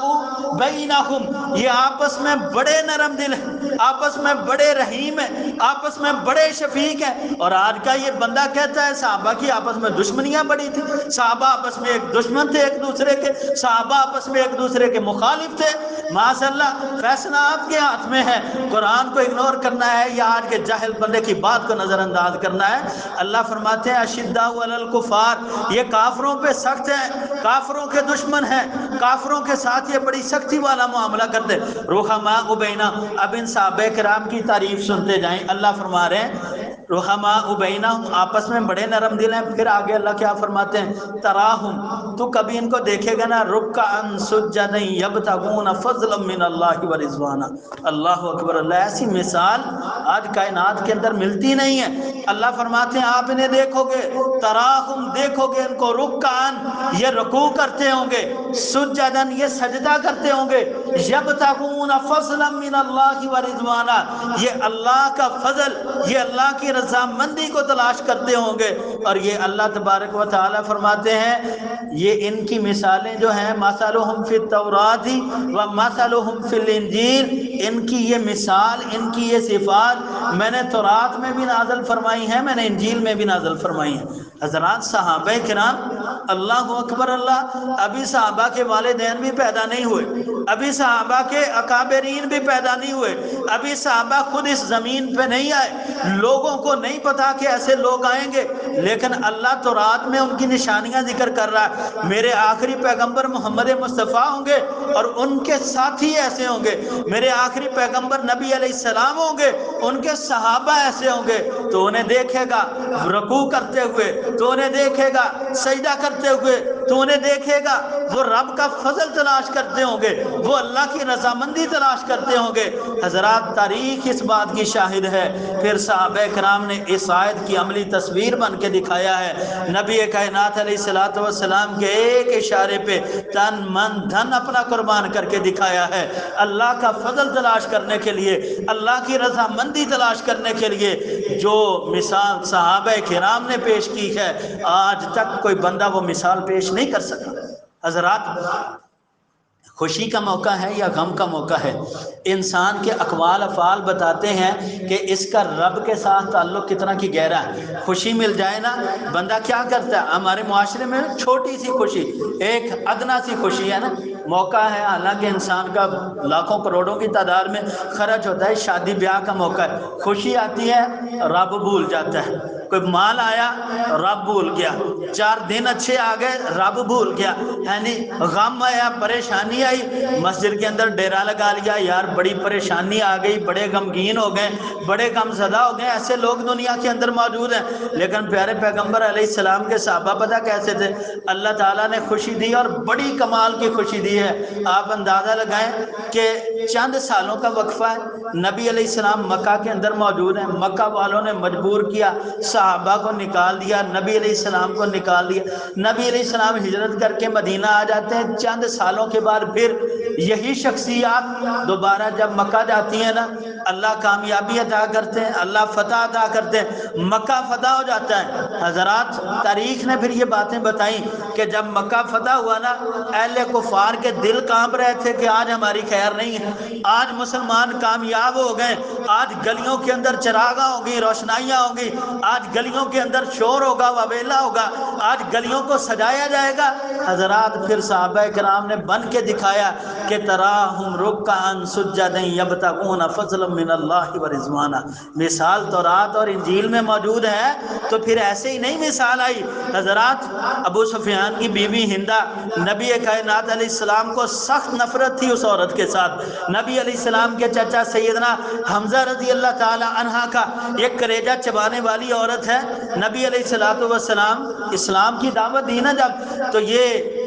[SPEAKER 1] بینہم، یہ آپس میں بڑے نرم دل ہیں، آپس میں بڑے رحیم ہیں، آپس میں بڑے شفیق ہیں۔ اور آج کا یہ بندہ کہتا ہے صحابہ کی آپس میں دشمنیاں بڑی تھی، صحابہ آپس میں ایک دشمن تھے ایک دوسرے کے، صحابہ آپس میں ایک دوسرے کے مخالف تھے۔ معاذ اللہ، فیصلہ آپ کے ہاتھ میں ہے، قرآن کو اگنور کرنا ہے یا آج کے جاہل بندے کی بات کو نظر انداز کرنا ہے۔ اللہ فرماتے ہیں اشداء علی الکفار، یہ کافروں پہ سخت ہیں، کافروں کے دشمن ہیں، کافروں کے ساتھ یہ بڑی سختی والا معاملہ کرتے۔ رحماء بینہم، اب ان صحابہ کرام کی تعریف سنتے جائیں۔ اللہ فرما رہے ہیں رحماء بینہم، آپس میں بڑے نرم دل ہیں۔ پھر آگے اللہ کیا فرماتے ہیں تراہم، تو کبھی ان کو دیکھے گا نا رکعا سجدا یبتغون فضلا من اللہ ورضوانا۔ اللہ اکبر، اللہ ایسی مثال آج کائنات کے اندر ملتی نہیں ہے۔ اللہ فرماتے ہیں آپ انہیں دیکھو گے، تراہم دیکھو گے ان کو، رکعان یہ رکوع کرتے ہوں گے، سجدن یہ سجدہ کرتے ہوں گے، یبتغون فضلا من اللہ ورضوانا یہ اللہ کا فضل، یہ اللہ کی رضامندی کو تلاش کرتے ہوں گے۔ اور یہ اللہ تبارک و تعالی فرماتے ہیں یہ ان کی مثالیں جو ہیں مثلہم فی التوراۃ و مثلہم فی الانجیل، ان کی یہ مثال، ان کی یہ صفات میں نے تورات میں بھی نازل فرمائی ہیں، میں نے انجیل میں بھی نازل فرمائی ہیں۔ حضرات صحابہ کرام، اللہ اکبر اللہ، ابھی صحابہ کے والدین بھی پیدا نہیں ہوئے، ابھی صحابہ کے اکابرین بھی پیدا نہیں ہوئے، ابھی صحابہ خود اس زمین پہ نہیں آئے، لوگوں کو نہیں پتا کہ ایسے لوگ آئیں گے، لیکن اللہ تورات میں ان کی نشانیاں ذکر کر رہا ہے۔ میرے آخری پیغمبر محمد مصطفیٰ ہوں گے اور ان کے ساتھی ایسے ہوں گے، میرے آخری پیغمبر نبی علیہ السلام ہوں گے، ان کے صحابہ ایسے ہوں گے، تو انہیں دیکھے گا رکوع کرتے ہوئے، تو انہیں دیکھے گا سجدہ کرتے ہوئے، تو انہیں دیکھے گا وہ رب کا فضل تلاش کرتے ہوں گے، وہ اللہ کی رضامندی تلاش کرتے ہوں گے۔ حضرات تاریخ اس بات کی شاہد ہے۔ پھر صحابہ کرام نے اس آیت کی عملی تصویر بن کے دکھایا ہے۔ نبی کائنات علیہ الصلوۃ والسلام کے ایک اشارے پہ تن من دھن اپنا قربان کر کے دکھایا ہے، اللہ کا فضل تلاش کرنے کے لیے، اللہ کی رضامندی تلاش کرنے کے لیے۔ جو مثال صحابہ کرام نے پیش کی ہے، آج تک کوئی بندہ وہ مثال پیش نہیں کر سکا۔ حضرات خوشی کا موقع ہے یا غم کا موقع ہے، انسان کے اقوال افعال بتاتے ہیں کہ اس کا رب کے ساتھ تعلق کتنا کی گہرا ہے۔ خوشی مل جائے نا، بندہ کیا کرتا ہے؟ ہمارے معاشرے میں چھوٹی سی خوشی، ایک ادنا سی خوشی ہے نا، موقع ہے، حالانکہ انسان کا لاکھوں کروڑوں کی تعداد میں خرچ ہوتا ہے، شادی بیاہ کا موقع ہے، خوشی آتی ہے رب بھول جاتا ہے، کوئی مال آیا رب بھول گیا، 4 دن اچھے آ گئے رب بھول گیا، یعنی غم آیا، پریشانی آئی، مسجد کے اندر ڈیرا لگا لیا، یار بڑی پریشانی آ گئی، بڑے غمگین ہو گئے، بڑے غم زدہ ہو گئے۔ ایسے لوگ دنیا کے اندر موجود ہیں، لیکن پیارے پیغمبر علیہ السلام کے صحابہ پتہ کیسے تھے؟ اللہ تعالیٰ نے خوشی دی اور بڑی کمال کی خوشی دی ہے۔ آپ اندازہ لگائیں کہ چند سالوں کا وقفہ ہے، نبی علیہ السلام مکہ کے اندر موجود ہیں، مکہ والوں نے مجبور کیا، صحابہ کو نکال دیا، نبی علیہ السلام کو نکال دیا، نبی علیہ السلام ہجرت کر کے مدینہ آ جاتے ہیں۔ چند سالوں کے بعد پھر یہی شخصیات دوبارہ جب مکہ جاتی ہیں نا، اللہ کامیابی عطا کرتے ہیں، اللہ فتح عطا کرتے ہیں، مکہ فتح ہو جاتا ہے۔ حضرات تاریخ نے پھر یہ باتیں بتائیں کہ جب مکہ فتح ہوا نا، اہل کفار کے دل کانپ رہے تھے کہ آج ہماری خیر نہیں ہے، آج مسلمان کامیاب ہو گئے، آج گلیوں کے اندر چراغاں ہوں گی، روشنائیاں ہوں گی، آج گلیوں کے اندر شور ہوگا، واویلا ہوگا، آج گلیوں کو سجایا جائے گا۔ حضرات پھر صحابہ کرام نے بن کے دکھایا کہ تراہم رکعا سجدا یبتغون فضلا من اللہ ورضوانا۔ مثال تورات اور انجیل میں موجود ہے، تو پھر ایسے ہی نہیں مثال آئی۔ حضرات ابو سفیان کی بیوی ہندہ، نبی کائنات علیہ السلام کو سخت نفرت تھی اس عورت کے ساتھ۔ نبی علیہ السلام کے چچا سیدنا حمزہ رضی اللہ تعالی عنہ کا ایک کلیجہ چبانے والی عورت ہے۔ نبی علیہ السلام اسلام کی دعوت دی نا جب، تو یہ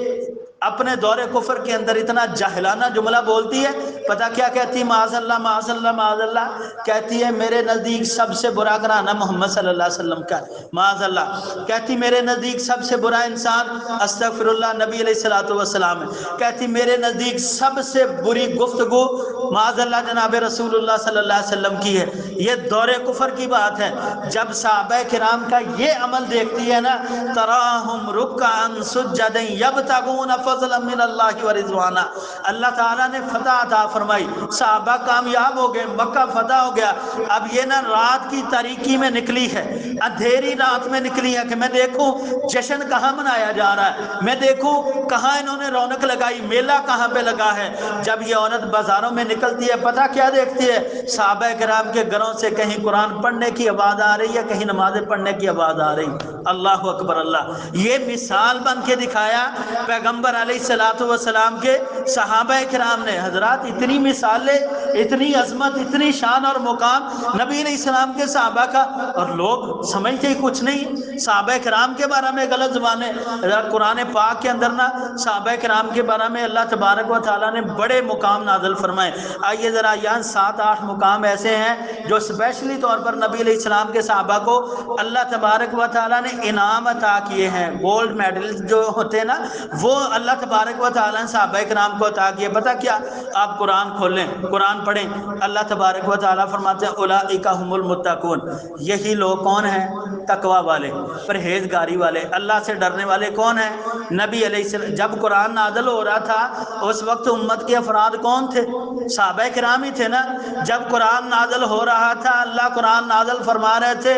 [SPEAKER 1] اپنے دور کفر کے اندر اتنا جاہلانہ جملہ بولتی ہے، پتہ کیا کہتی؟ معاذ اللہ معاذ اللہ معاذ اللہ، کہتی ہے میرے نزدیک سب سے برا گھرانہ محمد صلی اللہ علیہ وسلم کا، معاذ اللہ، کہتی میرے نزدیک سب سے برا انسان استغفر اللہ نبی علیہ السلام ہے، کہتی میرے نزدیک سب سے بری گفتگو معاذ اللہ جناب رسول اللہ صلی اللہ علیہ وسلم کی ہے۔ یہ دور کفر کی بات ہے۔ جب صحابہ کرام کا یہ عمل دیکھتی ہے نا، تراہم رکعا سجدا یبتغون فضلا من اللہ و رضوانا، اللہ تعالیٰ نے فتح عطا فرمائی، صحابہ کامیاب ہو گئے، مکہ فتح ہو گیا۔ اب یہ نا رات کی تاریکی میں نکلی ہے، اندھیری رات میں نکلی ہے کہ میں دیکھوں جشن کہاں منایا جا رہا ہے، میں دیکھوں کہاں انہوں نے رونق لگائی، میلہ کہاں پہ لگا ہے۔ جب یہ عورت بازاروں میں نکلتی ہے پتہ کیا دیکھتی ہے؟ صحابہ کرام کے گھروں سے کہیں قرآن پڑھنے کی آواز آ رہی ہے، کہیں نمازیں پڑھنے کی آواز آ رہی۔ اللہ اکبر اللہ۔ یہ مثال بن کے دکھایا پیغمبر علیہ الصلوۃ والسلام کے صحابہ کرام نے۔ حضرات اتنی مثالیں، اتنی عظمت، اتنی شان اور مقام نبی علیہ السلام کے صحابہ کا، اور لوگ سمجھتے ہی کچھ نہیں۔ صحابہ کرام کے بارے میں غلط زبانیں، قرآن پاک کے اندر نا صحابہ کرام کے بارے میں اللہ تبارک و تعالیٰ نے بڑے مقام نازل فرمائے۔ آئیے ذرا یہاں 7-8 مقام ایسے ہیں جو اسپیشلی طور پر نبی علیہ السلام کے صحابہ کو اللہ تبارک و تعالیٰ نے انعام عطا کیے ہیں۔ گولڈ میڈل جو ہوتے ہیں نا وہ اللہ تبارک و تعالیٰ نے صحابہ کرام کو عطا کیے۔ پتہ کیا؟ آپ قرآن کھولیں، قرآن پڑھیں، اللہ تبارک و تعالیٰ فرماتے ہیں اولئک هم المتقون، یہی لوگ کون ہیں؟ تقوی والے، پرہیزگاری والے، اللہ سے ڈرنے والے کون ہیں؟ نبی علیہ السلام۔ جب قرآن نازل ہو رہا تھا اس وقت امت کے افراد کون تھے؟ صحابہ کرام ہی تھے نا۔ جب قرآن نازل ہو رہا تھا اللہ قرآن نازل فرما رہے تھے،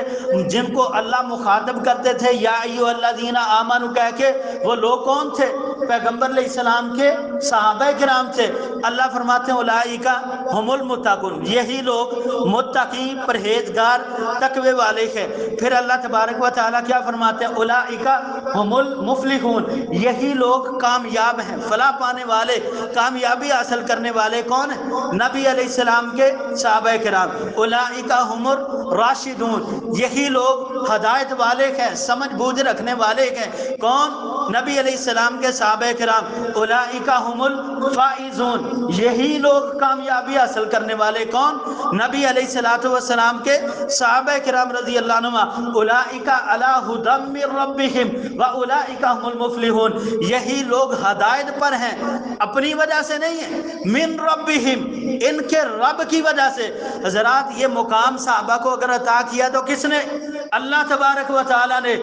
[SPEAKER 1] جن کو اللہ مخاطب کرتے تھے یا ایھا الذین آمنوا کہہ کے، وہ لوگ کون تھے؟ پیغمبر علیہ السلام کے صحابہ کرام تھے۔ اللہ فرماتے ہیں اولئک هم المتقون، یہی لوگ متقی، پرہیزگار، تقوی والے ہیں۔ پھر اللہ تبارک و تعالیٰ کیا فرماتے ہیں؟ اولئک هم المفلحون، یہی لوگ کامیاب ہیں، فلاح پانے والے، کامیابی حاصل کرنے والے کون ہیں؟ نبی علیہ السلام کے صحابہ کرام۔ اولئک هم الراشدون، یہی لوگ ہدایت والے ہیں، سمجھ بوجھ رکھنے والے ہیں، کون؟ نبی علیہ السلام کے صحابہ کرام۔ اولئک هم الفائزون، یہی لوگ کامیابی حاصل کرنے والے کون؟ نبی علیہ الصلوۃ والسلام کے صحابہ کرام رضی اللہ عنہم۔ اولئک علی ھدی من ربہم واولئک هم المفلحون، یہی لوگ ہدایت پر ہیں، اپنی وجہ سے نہیں ہیں، من ربہم، ان کے رب کی وجہ سے۔ حضرات یہ مقام صحابہ کو اگر عطا کیا تو کس نے؟ اللہ تبارک و تعالیٰ نے۔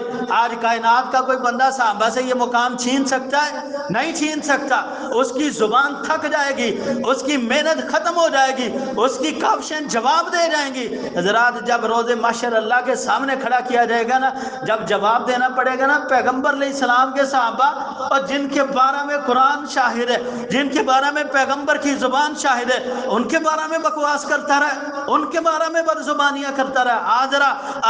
[SPEAKER 1] آج کائنات کا کوئی بندہ صحابہ سے یہ مقام چھین سکتا ہے؟ نہیں چھین سکتا۔ اس کی زبان تھک جائے گی، اس کی محنت ختم ہو جائے گی، اس کی کاوشیں جواب دے جائیں گی۔ حضرات جب روز محشر اللہ کے سامنے کھڑا کیا جائے گا نا، جب جواب دینا پڑے گا نا پیغمبر علیہ السلام کے صحابہ، اور جن کے بارے میں قرآن شاہد ہے، جن کے بارے میں پیغمبر کی زبان شاہد ہے، ان کے بارے میں بکواس کرتا رہا، ان کے بارے میں بد زبانیاں کرتا رہا،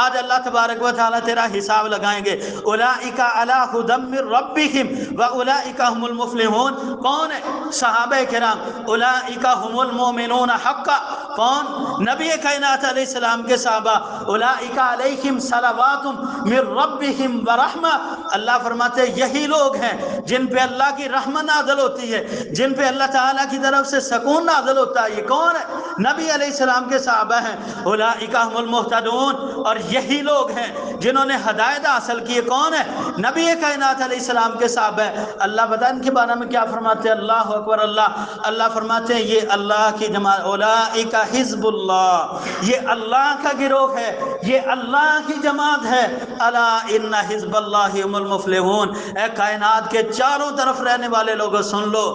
[SPEAKER 1] آج اللہ تبارک و تعالیٰ تیرا حساب لگائیں گے۔ اولئک علی ھدی من ربہم واولئک هم المفلحون، کون ہے؟ صحابہ کرام۔ اولئک هم المؤمنون حقا، کون؟ نبی کائنات علیہ السلام کے صحابہ۔ اولئک علیہم صلوات من ربہم ورحمہ، اللہ فرماتے ہیں یہی لوگ ہیں جن پہ اللہ کی رحمت نازل ہوتی ہے، جن پہ اللہ تعالیٰ کی طرف سے سکون نازل ہوتا ہے۔ یہ کون ہے؟ نبی علیہ السلام کے صحابہ ہیں۔ اولئک هم المہتدون، اور یہی لوگ ہیں جنہوں نے ہدایت حاصل کی ہے، کون ہے؟ نبی کائنات علیہ السلام کے صحابہ ہیں۔ اللہ بتا ان کے بارے میں کیا فرماتے ہیں؟ اللہ اکبر اللہ فرماتے ہیں یہ اللہ کی جماعت، اولئک حزب اللہ، یہ اللہ کا گروہ ہے، یہ اللہ کی جماعت ہے۔ الا ان حزب اللہ هم المفلحون، اے کائنات کے چاروں طرف رہنے والے لوگوں سن لو،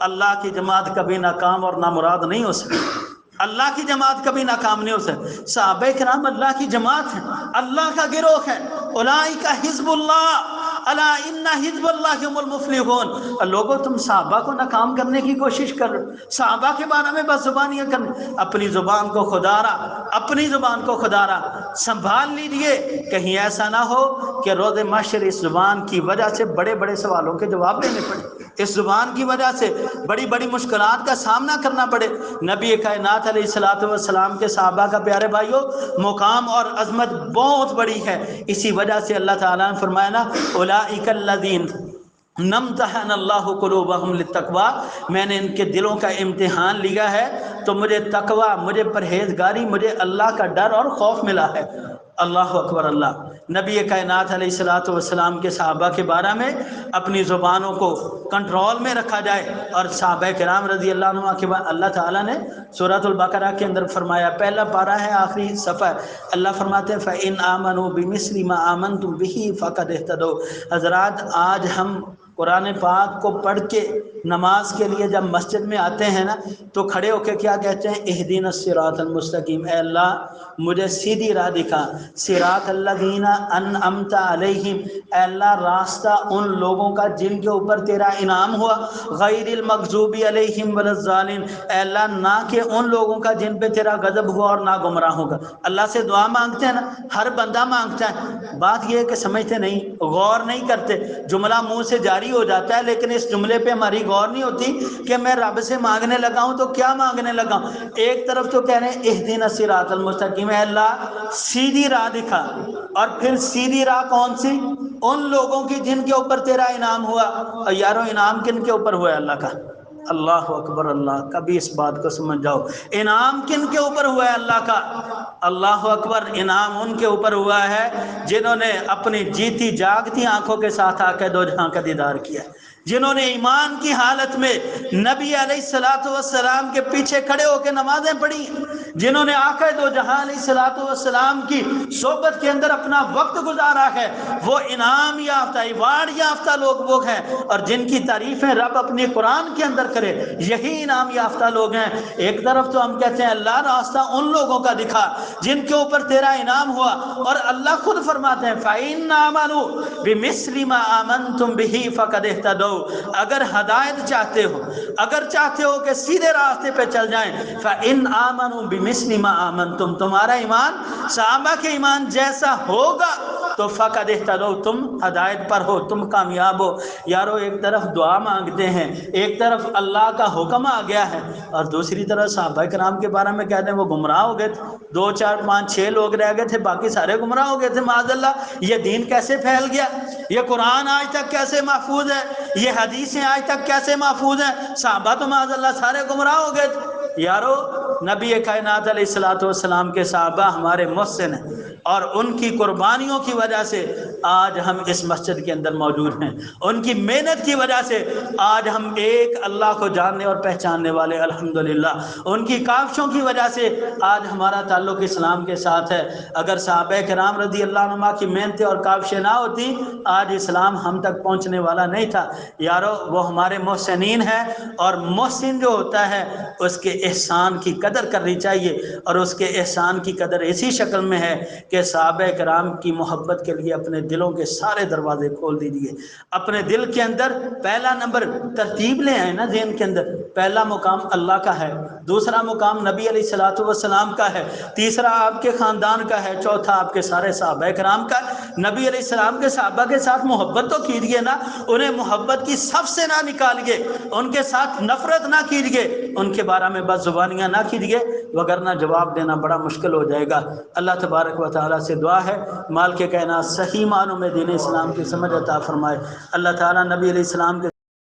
[SPEAKER 1] اللہ کی جماعت کبھی ناکام اور نامراد نہیں ہو سکتی، اللہ کی جماعت کبھی ناکام نہیں ہو سکتی۔ صحابہ کرام اللہ کی جماعت ہیں، اللہ کا گروہ ہے۔ اولئک حزب اللہ، الا ان حزب اللہ هم المفلحون۔ لوگوں تم صحابہ کو ناکام کرنے کی کوشش کر رہے ہو، صحابہ کے بارے میں بس زبانیاں کرنے، اپنی زبان کو خدا را، اپنی زبان کو خدا را سنبھال لیجئے، کہیں ایسا نہ ہو کہ روز محشر اس زبان کی وجہ سے بڑے بڑے سوالوں کے جواب دینے پڑے، اس زبان کی وجہ سے بڑی بڑی مشکلات کا سامنا کرنا پڑے۔ نبی کائنات علیہ الصلوۃ والسلام کے صحابہ کا پیارے بھائیوں مقام اور عظمت بہت بڑی ہے۔ اسی وجہ سے اللہ تعالیٰ نے فرمایا نا اولئک الذین امتحن اللہ قلوبہم للتقوی، میں نے ان کے دلوں کا امتحان لیا ہے تو مجھے تقوی، مجھے پرہیزگاری، مجھے اللہ کا ڈر اور خوف ملا ہے۔ اللہ اکبر اللہ۔ نبی کائنات علیہ الصلوۃ والسلام کے صحابہ کے بارے میں اپنی زبانوں کو کنٹرول میں رکھا جائے، اور صحابہ کرام رضی اللہ عنہ کے بعد اللہ تعالیٰ نے سورۃ البقرہ کے اندر فرمایا، پہلا پارہ ہے آخری صفحہ، اللہ فرماتے ہیں فَإِنْ آمَنُوا بِمِثْلِ مَا آمَنْتُمْ بِهِ فَقَدِ اهْتَدَوْا۔ حضرات آج ہم قرآن پاک کو پڑھ کے نماز کے لیے جب مسجد میں آتے ہیں نا تو کھڑے ہو کے کیا کہتے ہیں؟ اہدینا الصراط المستقیم، اے اللہ مجھے سیدھی راہ دکھا، صراط الذین انعمت علیہم، اے اللہ راستہ ان لوگوں کا جن کے اوپر تیرا انعام ہوا، غیر المغضوب علیہم ولا الضالین، اے اللہ نہ کہ ان لوگوں کا جن پہ تیرا غضب ہوا اور نہ گمراہ ہوگا۔ اللہ سے دعا مانگتے ہیں نا، ہر بندہ مانگتا ہے، بات یہ ہے کہ سمجھتے نہیں، غور نہیں کرتے، جملہ منہ سے جاری ہو جاتا ہے لیکن اس جملے پہ ہماری غور نہیں ہوتی کہ میں رب سے مانگنے لگا ہوں تو کیا مانگنے لگا ہوں۔ ایک طرف تو کہہ رہے ہیں اہدنا الصراط المستقیم، اے اللہ سیدھی راہ دکھا، اور پھر سیدھی راہ کون سی؟ ان لوگوں کی جن کے اوپر تیرا انعام ہوا۔ اور یارو انعام کن کے اوپر ہوا ہے اللہ کا؟ اللہ اکبر، اللہ کبھی اس بات کو سمجھ جاؤ، انعام کن کے اوپر ہوا ہے اللہ کا؟ اللہ اکبر، انعام ان کے اوپر ہوا ہے جنہوں نے اپنی جیتی جاگتی آنکھوں کے ساتھ آ کے دو جہاں کا دیدار کیا، جنہوں نے ایمان کی حالت میں نبی علیہ الصلوۃ والسلام کے پیچھے کھڑے ہو کے نمازیں پڑھی، جنہوں نے آقا دو جہاں علیہ الصلوۃ والسلام کی صحبت کے اندر اپنا وقت گزارا ہے، وہ انعام یافتہ ایوارڈ یافتہ لوگ وہ ہیں، اور جن کی تعریفیں رب اپنی قرآن کے اندر کرے یہی انعام یافتہ لوگ ہیں۔ ایک طرف تو ہم کہتے ہیں اللہ راستہ ان لوگوں کا دکھا جن کے اوپر تیرا انعام ہوا، اور اللہ خود فرماتے ہیں فَإِنْ آمَنُوا بِمِثْلِ مَا آمَنْتُمْ بِهِ فَقَدِ اهْتَدَوْا، اگر ہدایت چاہتے ہو، اگر چاہتے ہو کہ سیدھے راستے پہ چل جائیں، فَإِنْ آمَنُوا بِمِثْلِ مَا آمَنْتُمْ، تمہارا ایمان صحابہ کے ایمان جیسا ہوگا تو فَقَدِ اهْتَدَوْا، تم ہدایت پر ہو، تم کامیاب ہو۔ یارو ایک طرف دعا مانگتے ہیں، ایک طرف اللہ کا حکم آ گیا ہے، اور دوسری طرف صحابہ کرام کے بارے میں کہتے ہیں وہ گمراہ ہو گئے تھے، 2 4 5 6 لوگ رہ گئے تھے، باقی سارے گمراہ ہو گئے تھے معاذ اللہ۔ یہ دین کیسے پھیل گیا؟ یہ قرآن آج تک کیسے محفوظ ہے؟ یہ حدیثیں آج تک کیسے محفوظ ہیں؟ صحابہ تو معاذ اللہ سارے گمراہ ہو گئے تھے۔ یارو نبی کائنات علیہ الصلوۃ والسلام کے صحابہ ہمارے محسن ہیں، اور ان کی قربانیوں کی وجہ سے آج ہم اس مسجد کے اندر موجود ہیں، ان کی محنت کی وجہ سے آج ہم ایک اللہ کو جاننے اور پہچاننے والے الحمدللہ، ان کی کاوشوں کی وجہ سے آج ہمارا تعلق اسلام کے ساتھ ہے۔ اگر صحابہ کرام رضی اللہ عنہ کی محنتیں اور کاوشیں نہ ہوتی آج اسلام ہم تک پہنچنے والا نہیں تھا۔ یارو وہ ہمارے محسنین ہیں، اور محسن جو ہوتا ہے اس کے احسان کی قدر کرنی چاہیے، اور اس کے احسان کی قدر اسی شکل میں ہے کہ صحابہ کرام کی محبت کے لیے اپنے دلوں کے سارے دروازے کھول دیجیے۔ اپنے دل کے اندر پہلا نمبر ترتیب لے آئے نا ذہن کے اندر، پہلا مقام اللہ کا ہے، دوسرا مقام نبی علیہ الصلوۃ والسلام کا ہے، تیسرا آپ کے خاندان کا ہے، چوتھا آپ کے سارے صحابہ کرام کا ہے۔ نبی علیہ السلام کے صحابہ کے ساتھ محبت تو کیجیے نا، انہیں محبت کی صف سے نہ نکالیے، ان کے ساتھ نفرت نہ کیجیے، ان کے بارے میں بد زبانیاں نہ کیجیے، وگرنہ جواب دینا بڑا مشکل ہو جائے گا۔ اللہ تبارک و تعالیٰ سے دعا ہے مال کے کائنات صحیح معنوں میں دین اسلام کی سمجھ عطا فرمائے۔ اللہ تعالیٰ نبی علیہ السلام کے